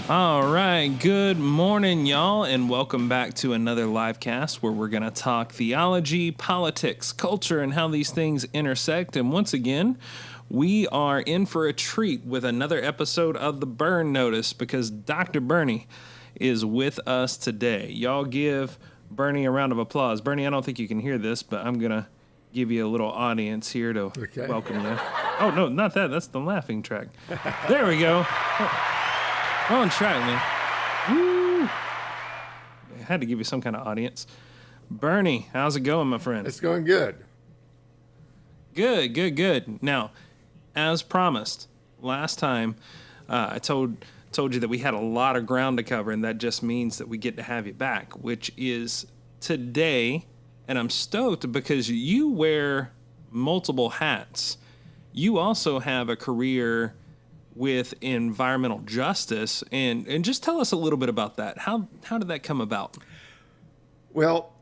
All right, good morning, y'all, and welcome back to another live cast where we're going to talk theology, politics, culture, and how these things intersect. And once again, we are in for a treat with another episode of the Bern Notice because Dr. Bernie is with us today. Y'all give Bernie a round of applause. Bernie, I don't think you can hear this, but I'm going to give you a little audience here to welcome you. Oh, no, not that. That's the laughing track. There we go. On track, man. Woo! I had to give you some kind of audience. Bernie, how's it going, my friend? It's going good. Good. Now, as promised, last time I told you that we had a lot of ground to cover, and that just means that we get to have you back, which is today. And I'm stoked because you wear multiple hats. You also have a career with environmental justice, and just tell us a little bit about that. How did that come about? Well,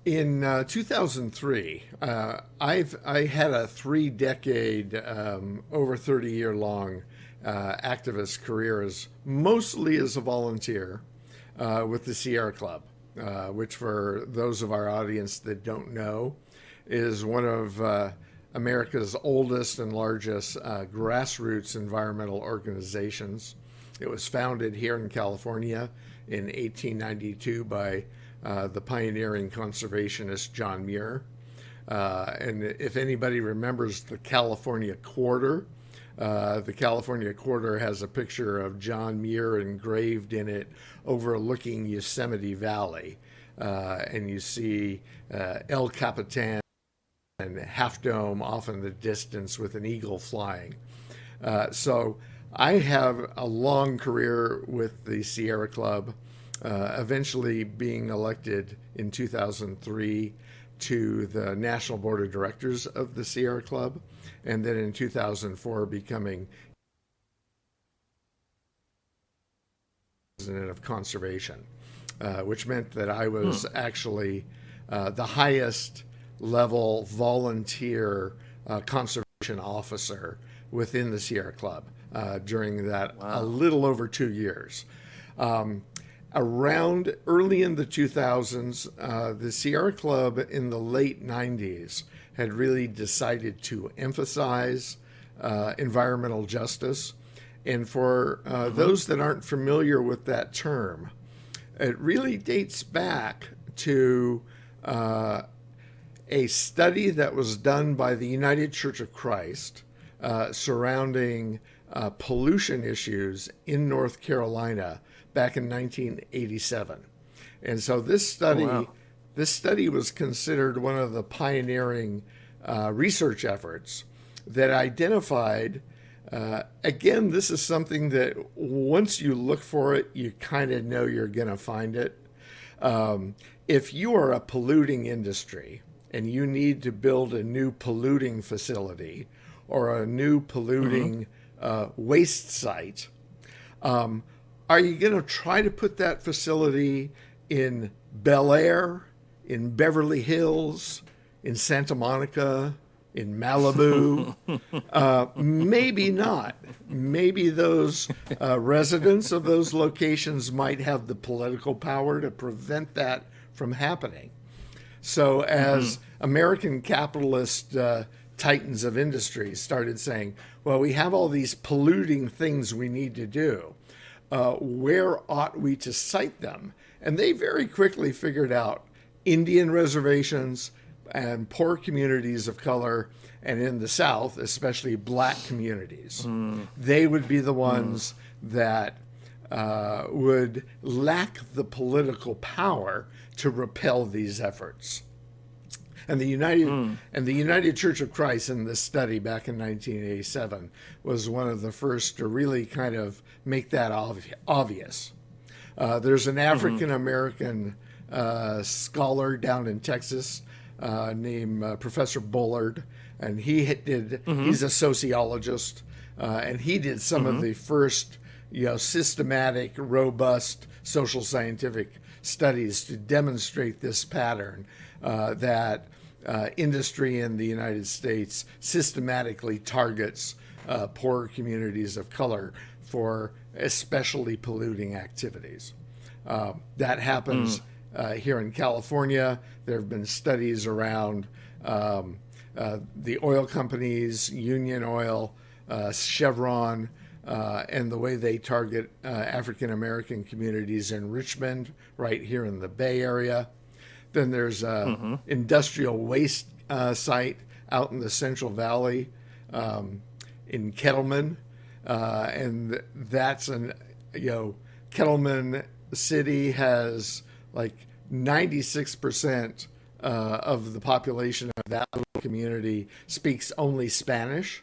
in 2003, I had a 3-decade, over 30-year-long activist career mostly as a volunteer with the Sierra Club, which for those of our audience that don't know, is one of America's oldest and largest grassroots environmental organizations. It was founded here in California in 1892 by the pioneering conservationist John Muir. And if anybody remembers the California Quarter has a picture of John Muir engraved in it overlooking Yosemite Valley. And you see El Capitan and Half Dome off in the distance with an eagle flying. So I have a long career with the Sierra Club, eventually being elected in 2003 to the National Board of Directors of the Sierra Club, and then in 2004 becoming president of conservation, which meant that I was actually the highest level volunteer conservation officer within the Sierra Club during that a little over 2 years. Around early in the 2000s, the Sierra Club in the late 90s had really decided to emphasize environmental justice. And for those that aren't familiar with that term, it really dates back to a study that was done by the United Church of Christ surrounding pollution issues in North Carolina back in 1987. And so this study was considered one of the pioneering research efforts that identified, again, this is something that once you look for it, you kind of know you're going to find it. If you are a polluting industry, and you need to build a new polluting facility or a new polluting waste site, are you going to try to put that facility in Bel Air, in Beverly Hills, in Santa Monica, in Malibu? Maybe not. Maybe those residents of those locations might have the political power to prevent that from happening. So as American capitalist titans of industry started saying, well, we have all these polluting things we need to do. Where ought we to cite them? And they very quickly figured out Indian reservations and poor communities of color, and in the South, especially black communities. They would be the ones that would lack the political power to repel these efforts. And the United Church of Christ in this study back in 1987 was one of the first to really kind of make that obvious. There's an African American scholar down in Texas named Professor Bullard, and he's a sociologist, and he did some of the first systematic, robust social scientific studies to demonstrate this pattern that industry in the United States systematically targets poor communities of color for especially polluting activities. That happens here in California. There have been studies around the oil companies, Union Oil, Chevron, and the way they target African American communities in Richmond, right here in the Bay Area. Then there's an industrial waste site out in the Central Valley in Kettleman, and that's Kettleman City has like 96% of the population of that little community speaks only Spanish.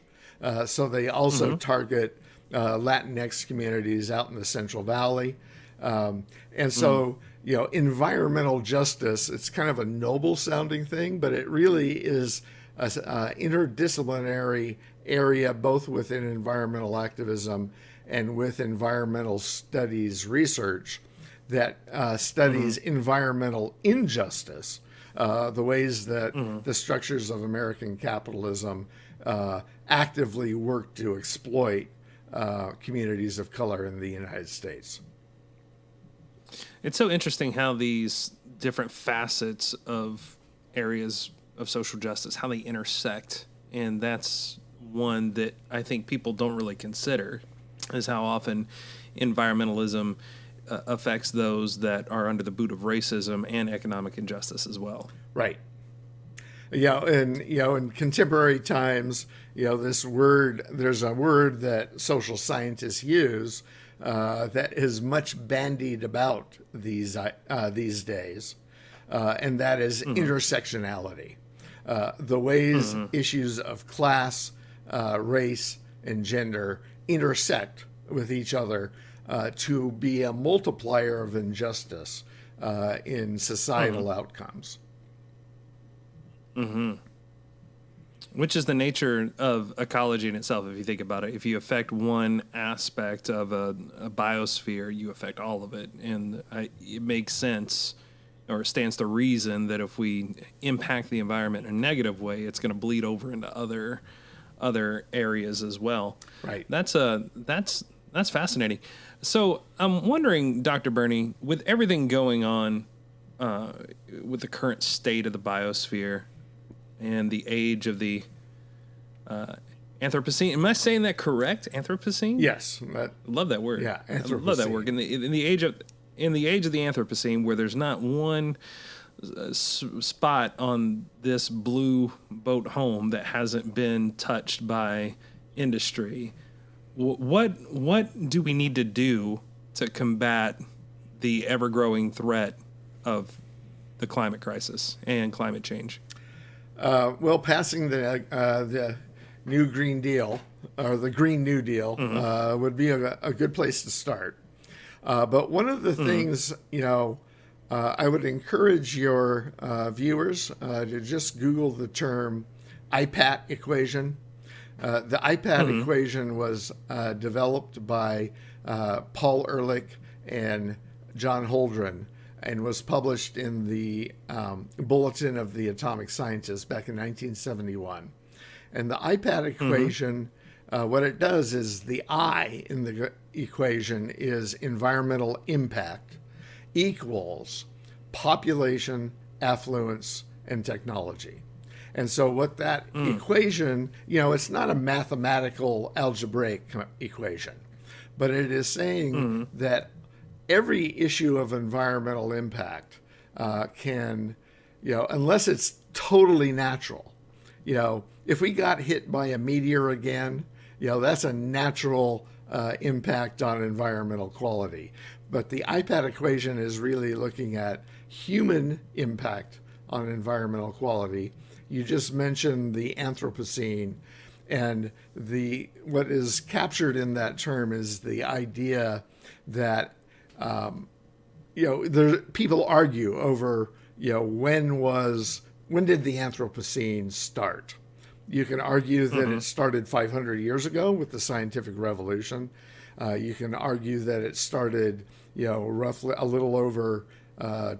So they also target Latinx communities out in the Central Valley. And so, environmental justice, it's kind of a noble sounding thing, but it really is an interdisciplinary area, both within environmental activism and with environmental studies research that studies environmental injustice, the ways that the structures of American capitalism actively work to exploit communities of color in the United States. It's so interesting how these different facets of areas of social justice, how they intersect. And that's one that I think people don't really consider, is how often environmentalism affects those that are under the boot of racism and economic injustice as well. Right. In contemporary times, this word, there's a word that social scientists use that is much bandied about these days, and that is intersectionality. The ways issues of class, race, and gender intersect with each other to be a multiplier of injustice in societal outcomes. Which is the nature of ecology in itself, if you think about it. If you affect one aspect of a biosphere, you affect all of it. And it makes sense, or it stands to reason, that if we impact the environment in a negative way, it's going to bleed over into other areas as well. Right. That's fascinating. So I'm wondering, Dr. Berney, with everything going on with the current state of the biosphere and the age of the Anthropocene. Am I saying that correct? Anthropocene? Yes. Love that word. Yeah, Anthropocene. I love that word. In the age of the Anthropocene, where there's not one spot on this blue boat home that hasn't been touched by industry, what do we need to do to combat the ever-growing threat of the climate crisis and climate change? Passing the new Green Deal, or the Green New Deal, would be a good place to start. But one of the things, I would encourage your viewers to just Google the term IPAT equation. The IPAT equation was developed by Paul Ehrlich and John Holdren, and was published in the Bulletin of the Atomic Scientists back in 1971. And the IPAT equation, what it does is the I in the equation is environmental impact equals population, affluence, and technology. And so what that equation, it's not a mathematical algebraic equation, but it is saying that every issue of environmental impact can, unless it's totally natural, if we got hit by a meteor again, that's a natural impact on environmental quality. But the IPAT equation is really looking at human impact on environmental quality. You just mentioned the Anthropocene, and what is captured in that term is the idea that people argue over, when did the Anthropocene start? You can argue that it started 500 years ago with the scientific revolution. You can argue that it started, roughly a little over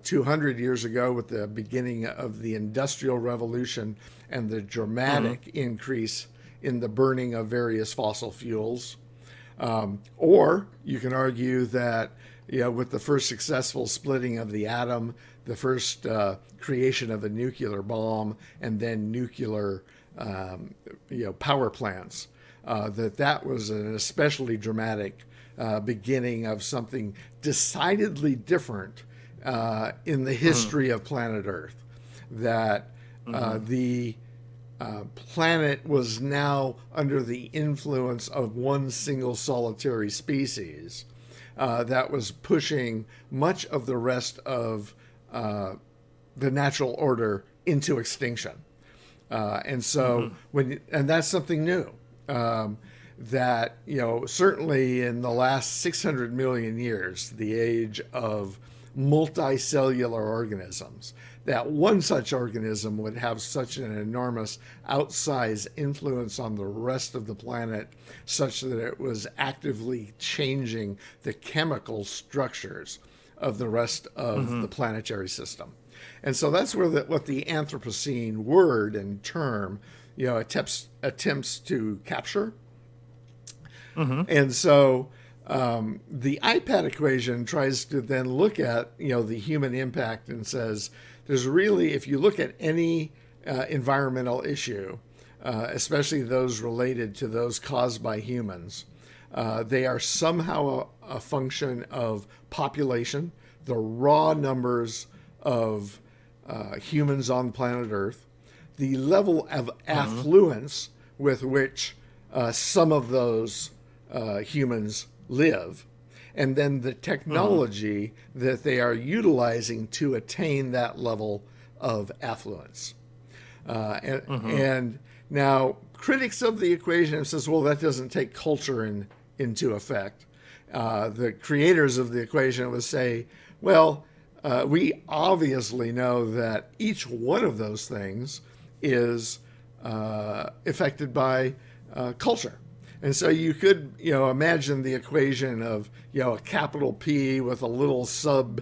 200 years ago with the beginning of the Industrial Revolution and the dramatic increase in the burning of various fossil fuels. Or you can argue that, with the first successful splitting of the atom, the first creation of a nuclear bomb, and then nuclear power plants, that was an especially dramatic beginning of something decidedly different in the history of planet Earth. That the planet was now under the influence of one single solitary species that was pushing much of the rest of the natural order into extinction. And so and that's something new. That, certainly in the last 600 million years, the age of multicellular organisms, that one such organism would have such an enormous outsized influence on the rest of the planet, such that it was actively changing the chemical structures of the rest of the planetary system. And so that's where what the Anthropocene word and term, attempts to capture. And so the IPAT equation tries to then look at, the human impact and says, there's really, if you look at any environmental issue, especially those related to those caused by humans, they are somehow a function of population, the raw numbers of humans on planet Earth, the level of affluence with which some of those humans live, and then the technology that they are utilizing to attain that level of affluence. And now critics of the equation says, well, that doesn't take culture into effect. The creators of the equation would say, well, we obviously know that each one of those things is affected by culture. And so you could, imagine the equation of, a capital P with a little subtype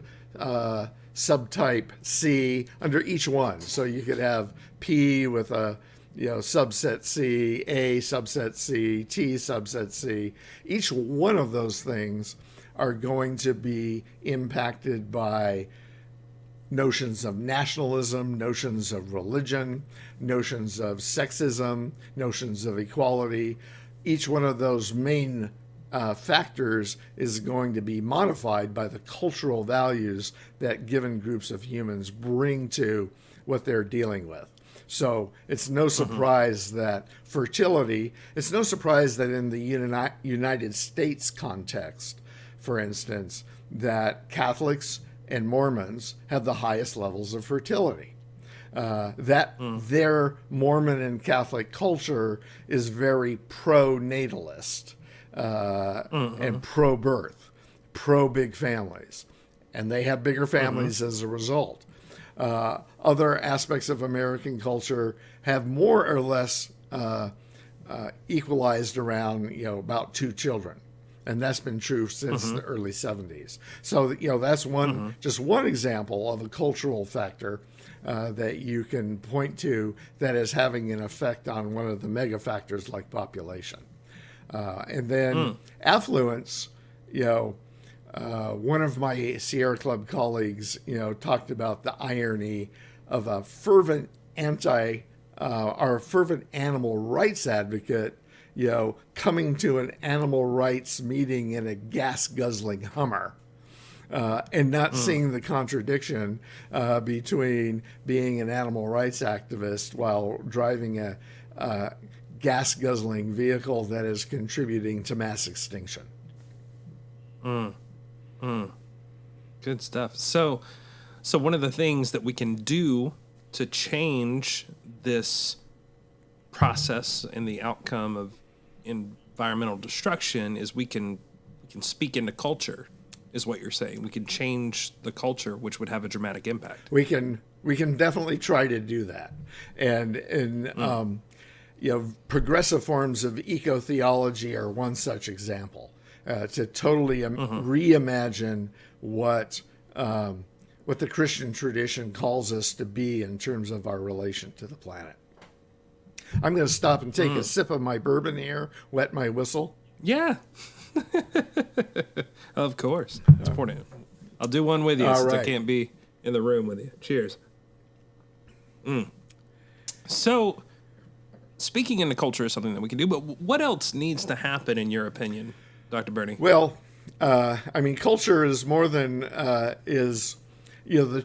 C under each one. So you could have P with a, subset C, A subset C, T subset C. Each one of those things are going to be impacted by notions of nationalism, notions of religion, notions of sexism, notions of equality. Each one of those main factors is going to be modified by the cultural values that given groups of humans bring to what they're dealing with. So it's no surprise that fertility, it's no surprise that in the United States context, for instance, that Catholics and Mormons have the highest levels of fertility. Their Mormon and Catholic culture is very pro-natalist and pro-birth, pro-big families. And they have bigger families as a result. Other aspects of American culture have more or less equalized around, about 2 children. And that's been true since the early 70s. So, that's just one example of a cultural factor that you can point to that is having an effect on one of the mega factors like population. And then affluence, one of my Sierra Club colleagues, talked about the irony of a fervent fervent animal rights advocate, coming to an animal rights meeting in a gas-guzzling Hummer. And not seeing the contradiction between being an animal rights activist while driving a gas-guzzling vehicle that is contributing to mass extinction. Good stuff. So one of the things that we can do to change this process and the outcome of environmental destruction is we can speak into culture. Is what you're saying. We can change the culture, which would have a dramatic impact. We can definitely try to do that. And progressive forms of eco-theology are one such example, to totally reimagine what what the Christian tradition calls us to be in terms of our relation to the planet. I'm going to stop and take a sip of my bourbon here, wet my whistle. Yeah. Of course. It's important. I'll do one with you since I can't be in the room with you. Cheers. So, speaking into culture is something that we can do, but what else needs to happen in your opinion, Dr. Bernie? Well, I mean, culture is more than the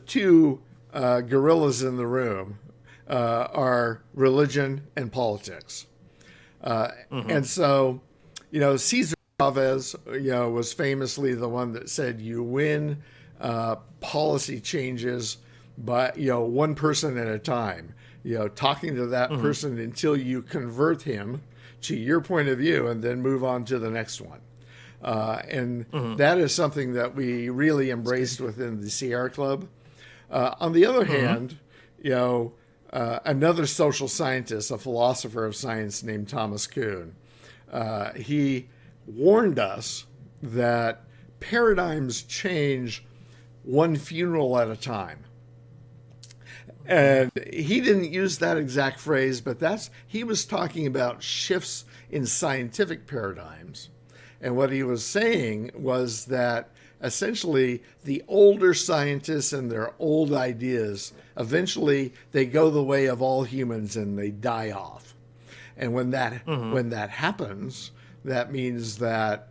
two gorillas in the room are religion and politics. And so, Cesar Chavez, was famously the one that said you win policy changes by, one person at a time, talking to that person until you convert him to your point of view and then move on to the next one. And that is something that we really embraced within the Sierra Club. On the other hand, another social scientist, a philosopher of science named Thomas Kuhn, he warned us that paradigms change one funeral at a time. And he didn't use that exact phrase, but he was talking about shifts in scientific paradigms. And what he was saying was that essentially the older scientists and their old ideas, eventually they go the way of all humans and they die off. And when that happens, that means that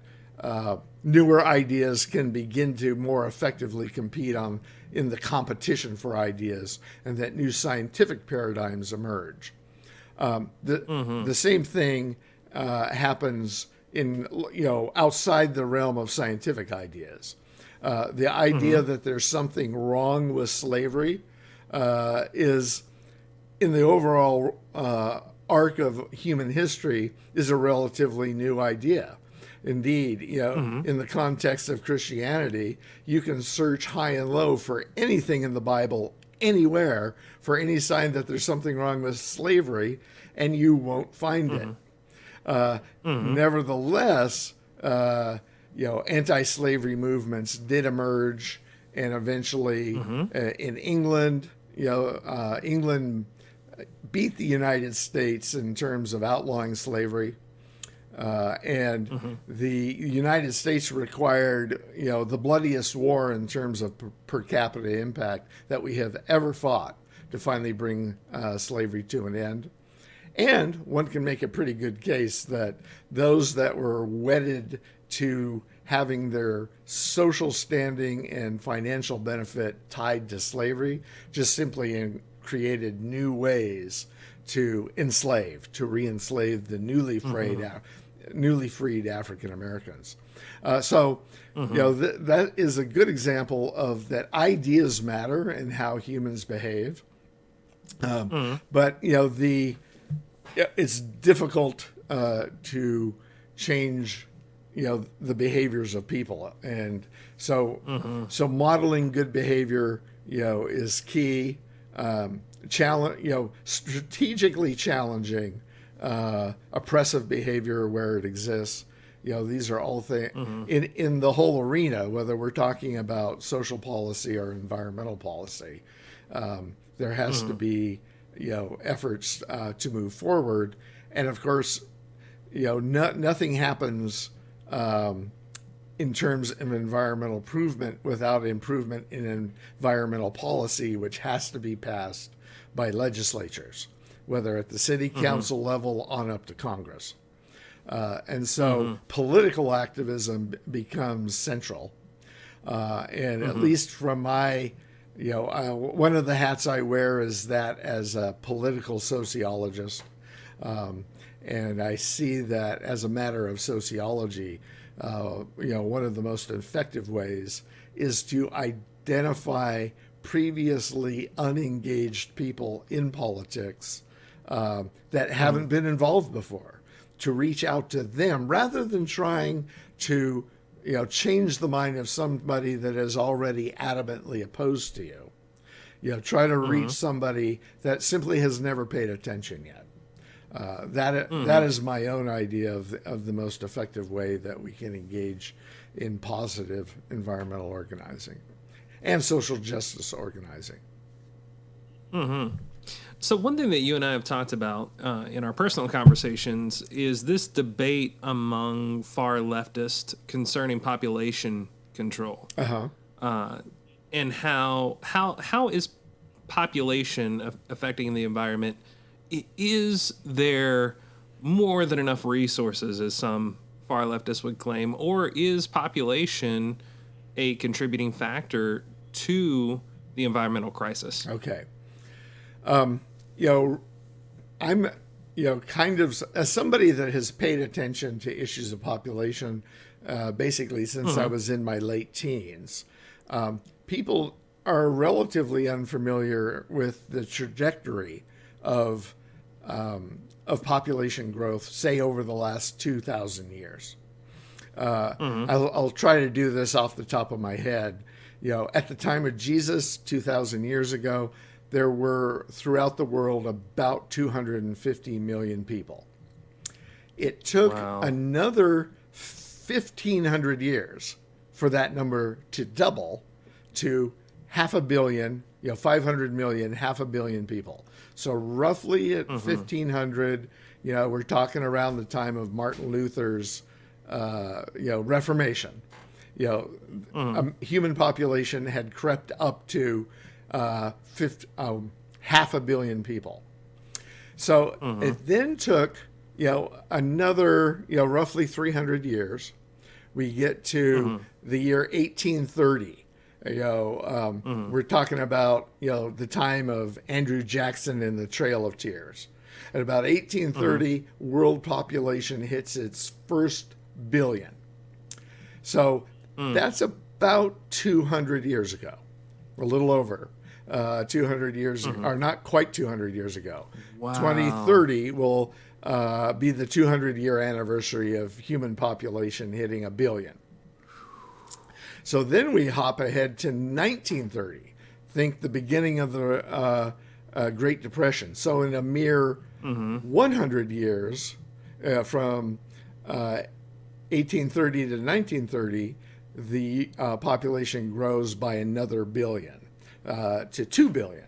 newer ideas can begin to more effectively compete in the competition for ideas, and that new scientific paradigms emerge. The same thing happens in outside the realm of scientific ideas. The idea that there's something wrong with slavery is, in the overall arc of human history, is a relatively new idea. Indeed, in the context of Christianity, you can search high and low for anything in the Bible, anywhere, for any sign that there's something wrong with slavery, and you won't find it. Nevertheless, anti-slavery movements did emerge, and eventually, in England, England beat the United States in terms of outlawing slavery. The United States required, the bloodiest war in terms of per capita impact that we have ever fought to finally bring slavery to an end. And one can make a pretty good case that those that were wedded to having their social standing and financial benefit tied to slavery just simply created new ways to re-enslave the newly freed African Americans. That is a good example of that ideas matter and how humans behave. But it's difficult to change the behaviors of people, and so modeling good behavior is key. Strategically challenging oppressive behavior where it exists. These are all things in the whole arena, whether we're talking about social policy or environmental policy. There has to be efforts to move forward, and of course, nothing happens in terms of environmental improvement without improvement in environmental policy, which has to be passed by legislatures, whether at the city council level on up to Congress. And so political activism becomes central. And at least from my, one of the hats I wear is that as a political sociologist. And I see that as a matter of sociology, one of the most effective ways is to identify previously unengaged people in politics that haven't been involved before, to reach out to them rather than trying to change the mind of somebody that is already adamantly opposed to you. Try to reach somebody that simply has never paid attention yet. That is my own idea of the most effective way that we can engage in positive environmental organizing. and social justice organizing. So one thing that you and I have talked about in our personal conversations is this debate among far leftists concerning population control, and how is population affecting the environment? Is there more than enough resources, as some far leftists would claim, or is population a contributing factor to the environmental crisis? Okay. I'm, kind of, as somebody that has paid attention to issues of population, basically since I was in my late teens, people are relatively unfamiliar with the trajectory of population growth, say over the last 2,000 years. I'll try to do this off the top of my head. At the time of Jesus, 2,000 years ago, there were throughout the world about 250 million people. It took another 1,500 years for that number to double to 500 million, 500 million, 500 million people. So roughly at 1,500, we're talking around the time of Martin Luther's, Reformation. Human population had crept up to 500 million people. So it then took, another, roughly 300 years. We get to the year 1830. We're talking about, the time of Andrew Jackson and the Trail of Tears. At about 1830, world population hits its first billion. So that's about 200 years ago, a little over 200 years, or not quite 200 years ago. Wow. 2030 will be the 200-year anniversary of human population hitting 1 billion. So then we hop ahead to 1930. Think the beginning of the Great Depression. So in a mere 100 years, from 1830 to 1930, the population grows by another billion to 2 billion.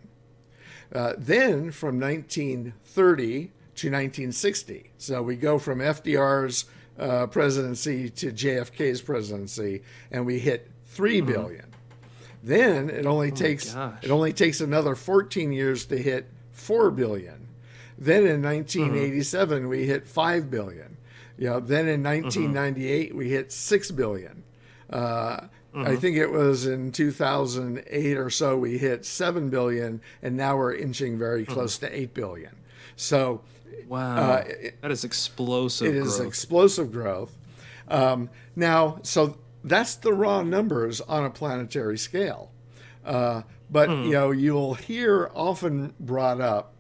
Then from 1930 to 1960, so we go from FDR's presidency to JFK's presidency, and we hit 3 billion. Then it only takes another 14 years to hit 4 billion. Then in 1987 we hit 5 billion. Then in 1998 we hit 6 billion. I think it was in 2008 or so we hit 7 billion, and now we're inching very close to 8 billion. So wow, that is explosive growth. It is explosive growth. Now, so that's the raw numbers on a planetary scale. But, you'll hear often brought up,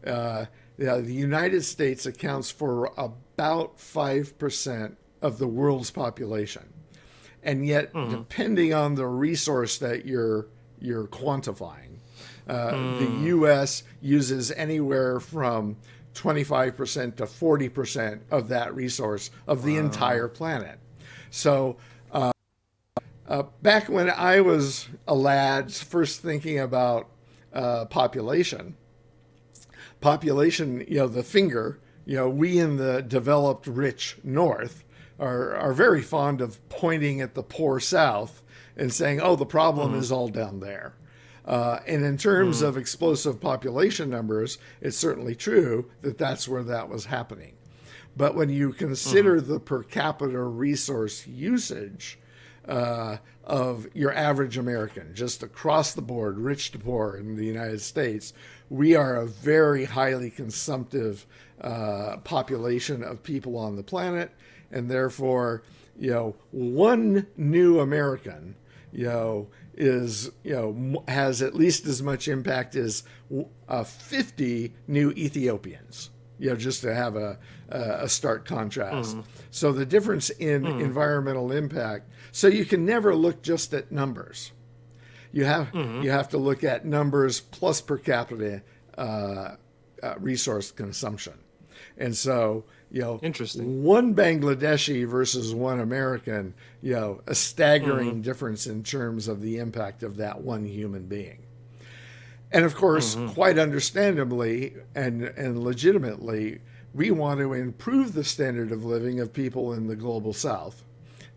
the United States accounts for about 5% of the world's population. And yet, depending on the resource that you're quantifying, the U.S. uses anywhere from 25% to 40% of that resource of the entire planet. So back when I was a lad, first thinking about population, the finger, we in the developed, rich North are very fond of pointing at the poor South and saying, oh, the problem is all down there. And in terms of explosive population numbers, it's certainly true that that's where that was happening. But when you consider the per capita resource usage of your average American, just across the board, rich to poor in the United States, we are a very highly consumptive population of people on the planet. And therefore, one new American, has at least as much impact as 50 new Ethiopians, just to have a stark contrast. So the difference in environmental impact, so you can never look just at numbers. You have to look at numbers plus per capita resource consumption. And so, Interesting. one Bangladeshi versus one American, a staggering difference in terms of the impact of that one human being. And of course, quite understandably and legitimately, we want to improve the standard of living of people in the global south.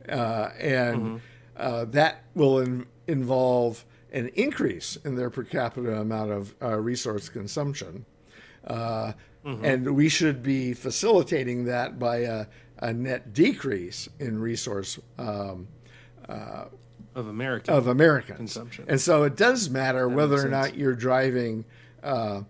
And that will involve an increase in their per capita amount of resource consumption. And we should be facilitating that by a net decrease in resource Of Americans consumption. And so it does matter That whether makes or sense. not you're driving a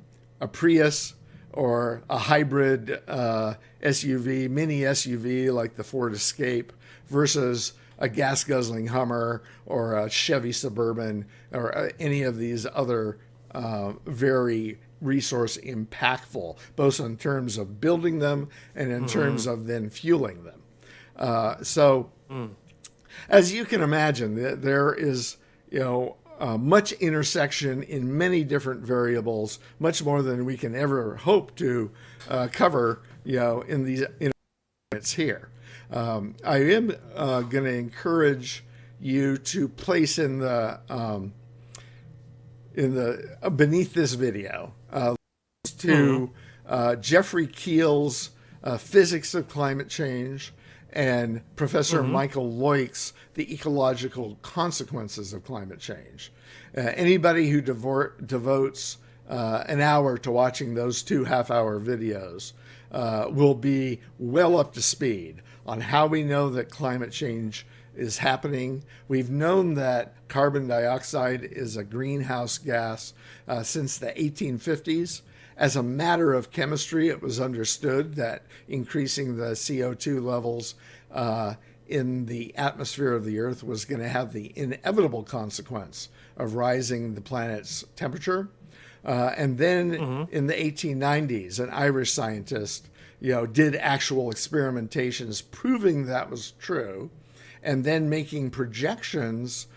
Prius or a hybrid SUV, mini SUV like the Ford Escape versus a gas-guzzling Hummer or a Chevy Suburban or any of these other very resource impactful, both in terms of building them and in terms of then fueling them. As you can imagine, there is, much intersection in many different variables, much more than we can ever hope to cover, in these minutes here. I am going to encourage you to place in the beneath this video to Jeffrey Keel's Physics of Climate Change and Professor Michael Loik's The Ecological Consequences of Climate Change. Anybody who devotes an hour to watching those 2 half-hour videos will be well up to speed on how we know that climate change is happening. We've known that carbon dioxide is a greenhouse gas since the 1850s. As a matter of chemistry, it was understood that increasing the CO2 levels in the atmosphere of the Earth was going to have the inevitable consequence of rising the planet's temperature. And then in the 1890s, an Irish scientist, did actual experimentations proving that was true, and then making projections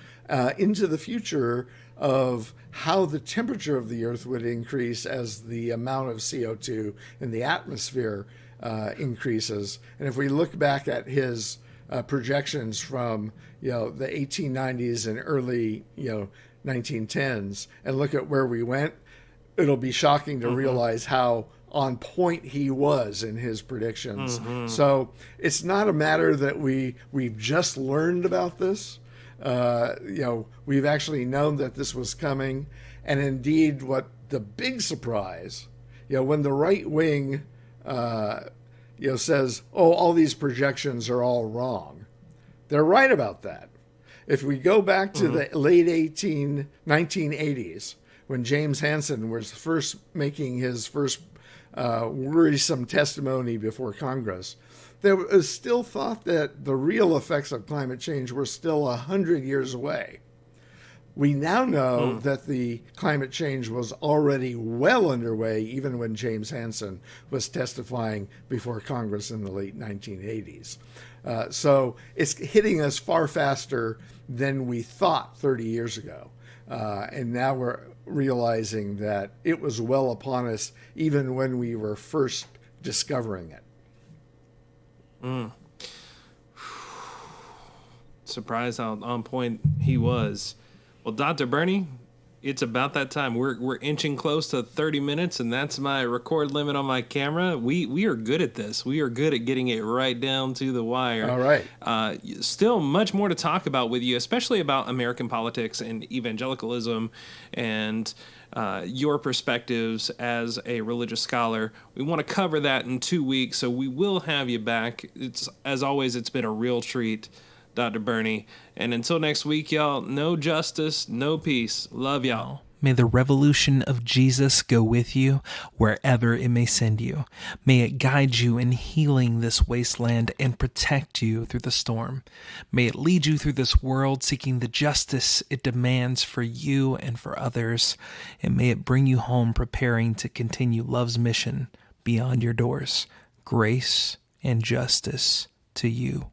into the future of how the temperature of the Earth would increase as the amount of CO2 in the atmosphere increases. And if we look back at his projections from the 1890s and early 1910s and look at where we went, it'll be shocking to realize how on point he was in his predictions. So it's not a matter that we've just learned about this. We've actually known that this was coming. And indeed, what the big surprise, when the right wing, says, oh, all these projections are all wrong. They're right about that. If we go back to the late 1980s, when James Hansen was first making his first worrisome testimony before Congress, there was still thought that the real effects of climate change were still 100 years away. We now know that the climate change was already well underway, even when James Hansen was testifying before Congress in the late 1980s. So it's hitting us far faster than we thought 30 years ago. And now we're realizing that it was well upon us even when we were first discovering it. Surprised how on point he was. Well, Dr. Bernie, it's about that time. We're inching close to 30 minutes, and that's my record limit on my camera. We are good at this. We are good at getting it right down to the wire. All right. Still much more to talk about with you, especially about American politics and evangelicalism and your perspectives as a religious scholar. We want to cover that in 2 weeks, so we will have you back. As always, it's been a real treat, Dr. Bernie. And until next week, y'all, no justice, no peace. Love y'all. May the revolution of Jesus go with you wherever it may send you. May it guide you in healing this wasteland and protect you through the storm. May it lead you through this world seeking the justice it demands for you and for others. And may it bring you home preparing to continue love's mission beyond your doors. Grace and justice to you.